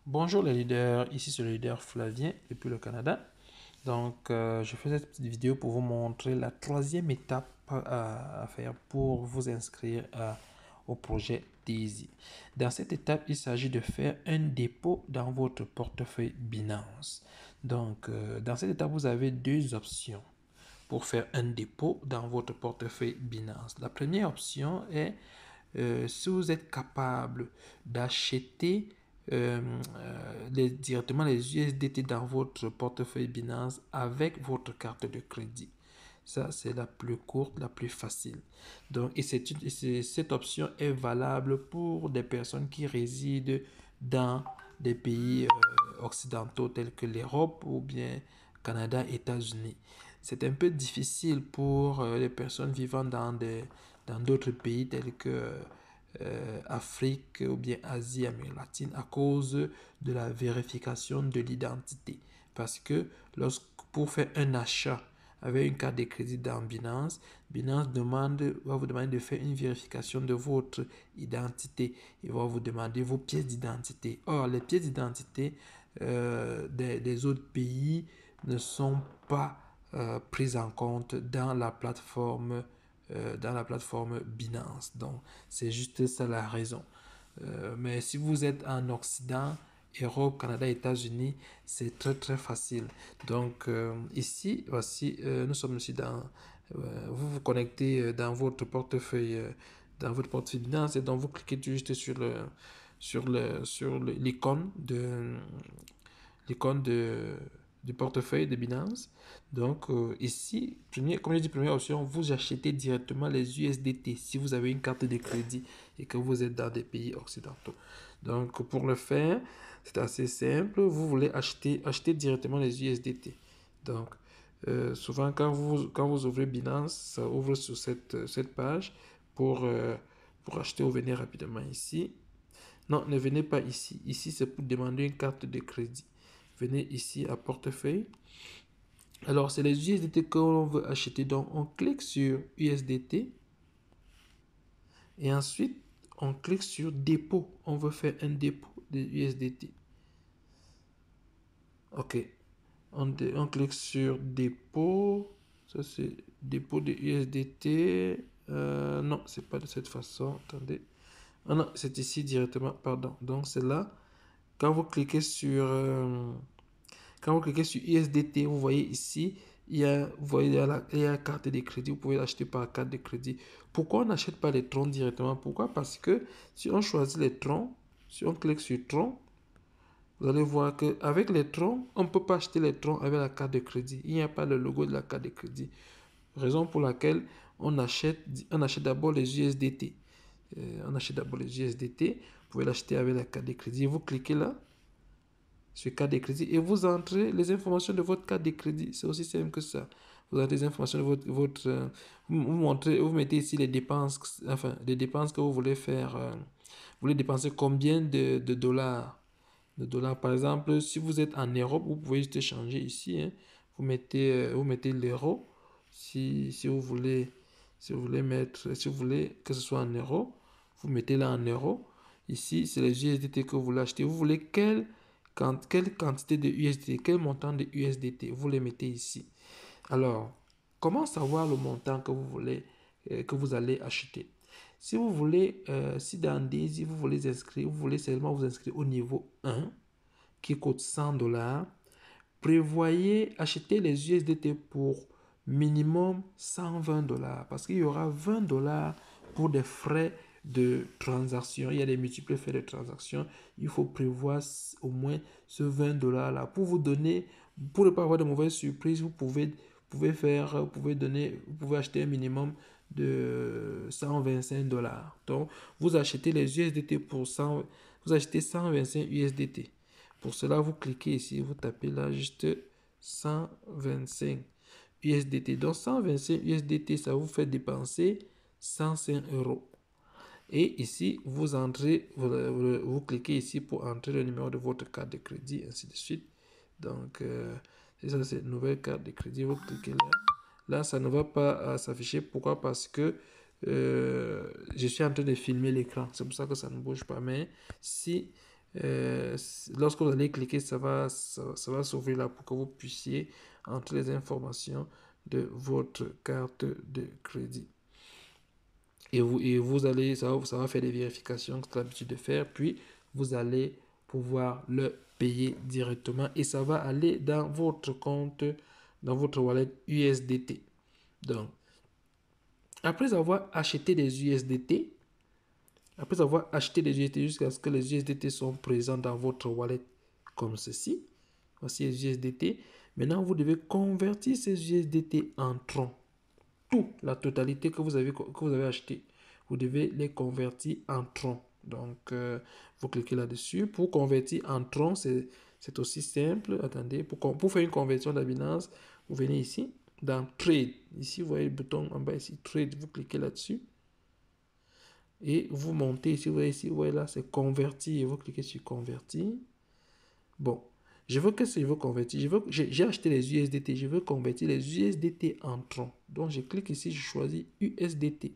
Bonjour les leaders, ici c'est le leader Flavien depuis le Canada. Je fais cette petite vidéo pour vous montrer la troisième étape à faire pour vous inscrire au projet Daisy. Dans cette étape, il s'agit de faire un dépôt dans votre portefeuille Binance. Dans cette étape, vous avez deux options pour faire un dépôt dans votre portefeuille Binance. La première option est si vous êtes capable d'acheter directement les USDT dans votre portefeuille Binance avec votre carte de crédit. Ça, c'est la plus courte, la plus facile. Cette option est valable pour des personnes qui résident dans des pays occidentaux tels que l'Europe ou bien Canada, États-Unis. C'est un peu difficile pour les personnes vivant dans d'autres pays tels que Afrique ou bien Asie, Amérique latine à cause de la vérification de l'identité. Parce que pour faire un achat avec une carte de crédit dans Binance, Binance va vous demander de faire une vérification de votre identité. Il va vous demander vos pièces d'identité. Or, les pièces d'identité des autres pays ne sont pas prises en compte dans la plateforme Binance. Donc, c'est juste ça la raison. Mais si vous êtes en Occident, Europe, Canada, États-Unis, c'est très très facile. Ici, voici, nous sommes ici vous vous connectez dans votre portefeuille, Binance et donc vous cliquez juste sur l'icône du portefeuille de Binance. Ici, comme je dis, première option, vous achetez directement les USDT si vous avez une carte de crédit et que vous êtes dans des pays occidentaux. Donc, pour le faire, c'est assez simple. Vous voulez acheter directement les USDT. Donc, souvent, quand vous ouvrez Binance, ça ouvre sur cette page pour acheter ou venir rapidement ici. Non, ne venez pas ici. Ici, c'est pour demander une carte de crédit. Venez ici à portefeuille. Alors, c'est les USDT que l'on veut acheter. Donc, on clique sur USDT. Et ensuite, on clique sur dépôt. On veut faire un dépôt de USDT. OK. On clique sur dépôt. Ça, c'est dépôt de USDT. Non, c'est pas de cette façon. Attendez. Ah non, c'est ici directement. Pardon. Donc, c'est là. Quand vous cliquez sur USDT, vous voyez ici, il y a la carte de crédit. Vous pouvez l'acheter par carte de crédit. Pourquoi on n'achète pas les troncs directement? Pourquoi? Parce que si on choisit les troncs, si on clique sur tronc, vous allez voir qu'avec les troncs, on ne peut pas acheter les troncs avec la carte de crédit. Il n'y a pas le logo de la carte de crédit. Raison pour laquelle on achète d'abord les USDT. On achète d'abord les USDT. Vous pouvez l'acheter avec la carte de crédit. Vous cliquez là sur carte de crédit et vous entrez les informations de votre carte de crédit. C'est aussi simple que ça. Vous entrez les informations de vous mettez ici les dépenses, les dépenses que vous voulez faire. Vous voulez dépenser combien de dollars? Par exemple, si vous êtes en Europe, vous pouvez juste changer ici. Hein. Vous mettez l'euro. Si vous voulez, si vous voulez que ce soit en euros, vous mettez là en euros. Ici, c'est les USDT que vous voulez acheter. Vous voulez quelle quantité de USDT, quel montant de USDT, vous les mettez ici. Alors, comment savoir le montant que vous voulez, que vous allez acheter? Si vous voulez, si dans Daisy, vous voulez seulement vous inscrire au niveau 1, qui coûte 100 dollars, prévoyez acheter les USDT pour minimum 120 dollars, parce qu'il y aura 20 dollars pour des frais de transaction. Il y a des multiples frais de transaction. Il faut prévoir au moins ce 20 dollars là pour vous donner, pour ne pas avoir de mauvaises surprises. Vous pouvez acheter un minimum de 125 dollars. Donc, vous achetez les USDT pour 100, vous achetez 125 USDT. Pour cela, vous cliquez ici, vous tapez là juste 125 USDT. Donc, 125 USDT, ça vous fait dépenser 105 euros. Et ici, vous cliquez ici pour entrer le numéro de votre carte de crédit, ainsi de suite. Donc, c'est ça, c'est une nouvelle carte de crédit. Vous cliquez là. Là, ça ne va pas s'afficher. Pourquoi? Parce que je suis en train de filmer l'écran. C'est pour ça que ça ne bouge pas. Mais si lorsque vous allez cliquer, ça va s'ouvrir là pour que vous puissiez entrer les informations de votre carte de crédit. Et vous allez, ça va faire des vérifications que tu as l'habitude de faire, puis vous allez pouvoir le payer directement et ça va aller dans votre compte, dans votre wallet USDT. Donc, après avoir acheté des USDT, jusqu'à ce que les USDT sont présents dans votre wallet comme ceci, voici les USDT. Maintenant, vous devez convertir ces USDT en troncs. La totalité que vous avez acheté, vous devez les convertir en troncs. Donc, vous cliquez là-dessus. Pour convertir en troncs, c'est aussi simple. Attendez, pour faire une conversion de Binance, vous venez ici, dans Trade. Ici, vous voyez le bouton en bas ici, Trade. Vous cliquez là-dessus. Et vous montez ici, vous voyez ici, vous voyez là, c'est convertir. Vous cliquez sur convertir. Bon, je veux convertir. J'ai acheté les USDT. Je veux convertir les USDT en troncs. Donc, je clique ici, je choisis USDT.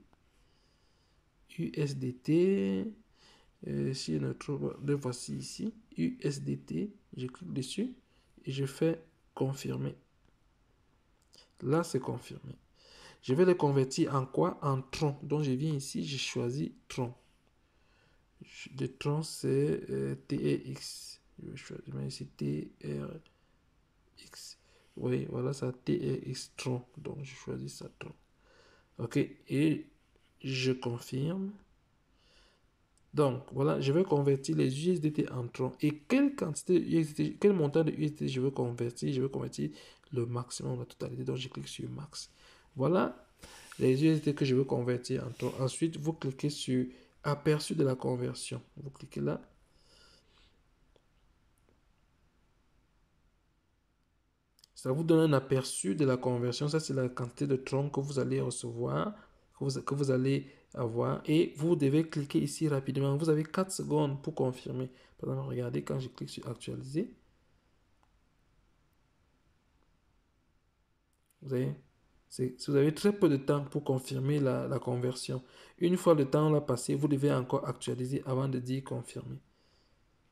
USDT. Si je ne trouve, le voici ici. USDT. Je clique dessus et je fais confirmer. Là, c'est confirmé. Je vais le convertir en quoi? En troncs. Donc, je viens ici, je choisis troncs. Le tronc, c'est TRX. Je vais ici TRX. Oui, voilà ça, TRX tronc. Donc, je choisis ça tronc. OK. Et je confirme. Donc, voilà, je vais convertir les USDT en tronc. Et quelle quantité de USDT, quel montant de USDT je veux convertir? Je veux convertir le maximum, la totalité. Donc, je clique sur max. Voilà les USDT que je veux convertir en tronc. Ensuite, vous cliquez sur aperçu de la conversion. Vous cliquez là. Ça vous donne un aperçu de la conversion. Ça, c'est la quantité de troncs que vous allez recevoir, que vous allez avoir. Et vous devez cliquer ici rapidement. Vous avez 4 secondes pour confirmer. Par exemple, regardez quand je clique sur actualiser. Vous avez très peu de temps pour confirmer la conversion. Une fois le temps là passé, vous devez encore actualiser avant de dire confirmer.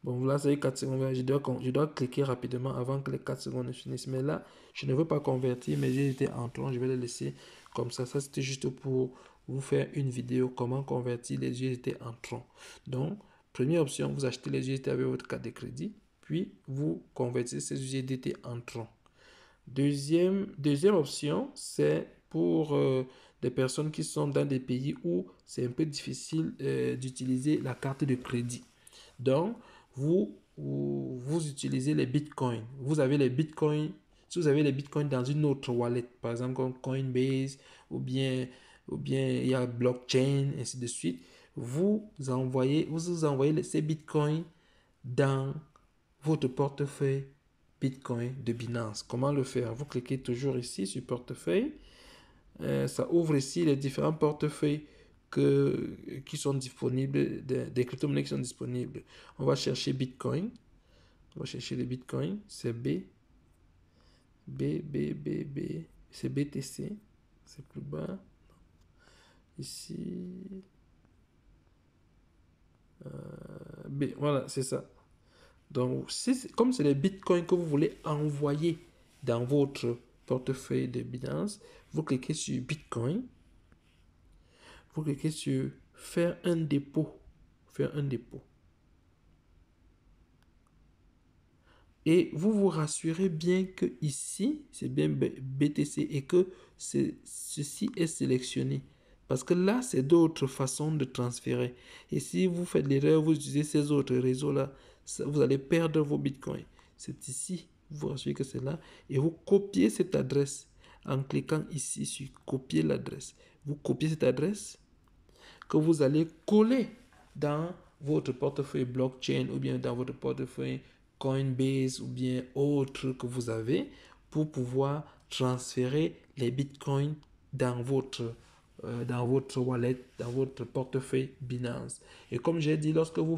Bon, là, ça fait 4 secondes. Je dois cliquer rapidement avant que les 4 secondes ne finissent. Mais là, je ne veux pas convertir, mais j'ai été en tronc. Je vais les laisser comme ça. Ça, c'était juste pour vous faire une vidéo comment convertir les USDT en tronc. Donc, première option, vous achetez les USDT avec votre carte de crédit. Puis, vous convertissez ces USDT en tronc. Deuxième option, c'est pour des personnes qui sont dans des pays où c'est un peu difficile d'utiliser la carte de crédit. Donc, vous utilisez les bitcoins. Vous avez les bitcoins. Si vous avez les bitcoins dans une autre wallet, par exemple comme Coinbase ou bien il y a blockchain, ainsi de suite, vous envoyez ces bitcoins dans votre portefeuille Bitcoin de Binance. Comment le faire? Vous cliquez toujours ici sur portefeuille. Ça ouvre ici les différents portefeuilles qui sont disponibles, des crypto-monnaies qui sont disponibles. On va chercher Bitcoin. On va chercher les Bitcoins. C'est B. C'est BTC. C'est plus bas. Ici. B. Voilà, c'est ça. Donc, comme c'est les bitcoins que vous voulez envoyer dans votre portefeuille de Binance, vous cliquez sur Bitcoin. Vous cliquez sur faire un dépôt. Faire un dépôt. Et vous vous rassurez bien que ici, c'est bien BTC et que ceci est sélectionné. Parce que là, c'est d'autres façons de transférer. Et si vous faites l'erreur, vous utilisez ces autres réseaux-là, vous allez perdre vos bitcoins. C'est ici, vous vous rassurez que c'est là. Et vous copiez cette adresse en cliquant ici sur copier l'adresse. Vous copiez cette adresse que vous allez coller dans votre portefeuille blockchain ou bien dans votre portefeuille Coinbase ou bien autre que vous avez pour pouvoir transférer les bitcoins dans votre wallet, dans votre portefeuille Binance. Et comme j'ai dit, lorsque vous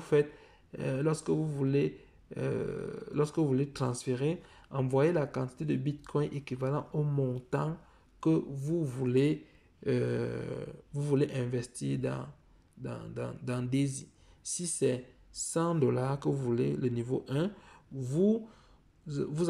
voulez transférer, envoyez la quantité de bitcoin équivalent au montant que vous voulez investir dans Daisy. Si c'est 100 dollars que vous voulez, le niveau 1, vous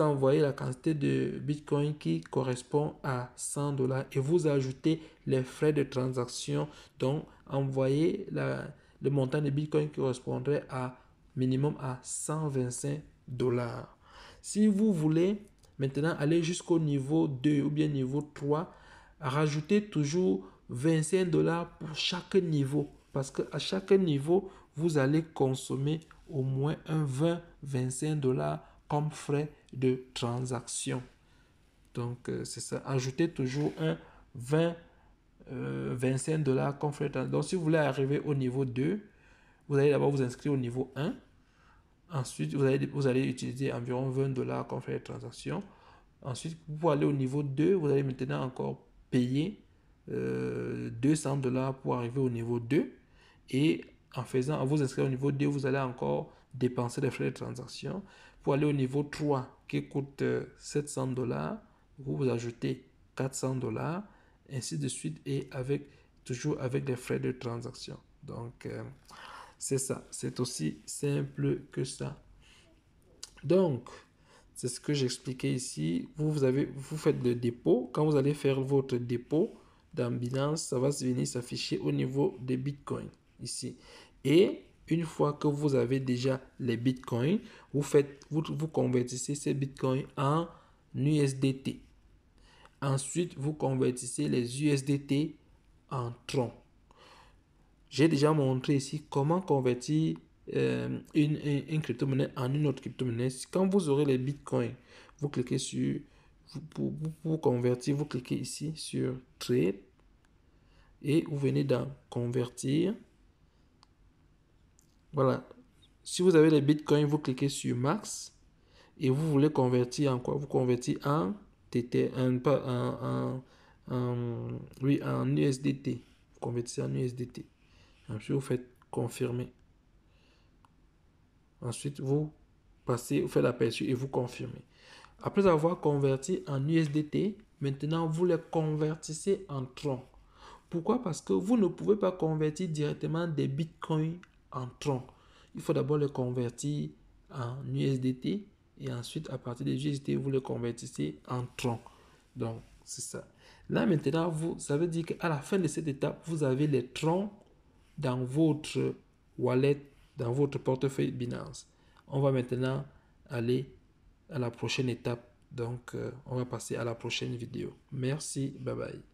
envoyez la quantité de Bitcoin qui correspond à 100 dollars et vous ajoutez les frais de transaction. Donc, envoyez le montant de Bitcoin qui correspondrait à minimum à 125 dollars. Si vous voulez maintenant aller jusqu'au niveau 2 ou bien niveau 3, rajoutez toujours 25 dollars pour chaque niveau. Parce qu'à chaque niveau, vous allez consommer au moins un 20-25 dollars comme frais de transaction. Donc, c'est ça. Ajoutez toujours un 25 dollars comme frais de transaction. Donc, si vous voulez arriver au niveau 2, vous allez d'abord vous inscrire au niveau 1. Ensuite, vous allez utiliser environ 20 dollars comme frais de transaction. Ensuite, pour aller au niveau 2, vous allez maintenant encore payer 200 dollars pour arriver au niveau 2. Et en vous inscrivant au niveau 2, vous allez encore dépenser les frais de transaction. Pour aller au niveau 3, qui coûte 700 dollars, vous ajoutez 400 dollars, ainsi de suite, et toujours avec les frais de transaction. Donc, c'est ça. C'est aussi simple que ça. Donc, c'est ce que j'expliquais ici. Vous faites le dépôt. Quand vous allez faire votre dépôt dans Binance, ça va venir s'afficher au niveau des bitcoins ici. Et une fois que vous avez déjà les bitcoins, vous convertissez ces bitcoins en USDT. Ensuite, vous convertissez les USDT en Tron. J'ai déjà montré ici comment convertir une crypto-monnaie en une autre crypto-monnaie. Quand vous aurez les bitcoins, vous cliquez sur, pour convertir, vous cliquez ici sur Trade et vous venez dans Convertir. Voilà. Si vous avez les bitcoins, vous cliquez sur Max et vous voulez convertir en quoi? Vous convertir en TT, en USDT. Vous convertissez en USDT. Ensuite, vous faites confirmer. Ensuite, vous faites l'aperçu et vous confirmez. Après avoir converti en USDT, maintenant, vous les convertissez en Tron. Pourquoi? Parce que vous ne pouvez pas convertir directement des bitcoins en Tron. Il faut d'abord les convertir en USDT et ensuite, à partir des USDT, vous les convertissez en Tron. Donc, c'est ça. Là, maintenant, ça veut dire qu'à la fin de cette étape, vous avez les Tron dans votre wallet, dans votre portefeuille Binance. On va maintenant aller à la prochaine étape. Donc, on va passer à la prochaine vidéo. Merci, bye bye.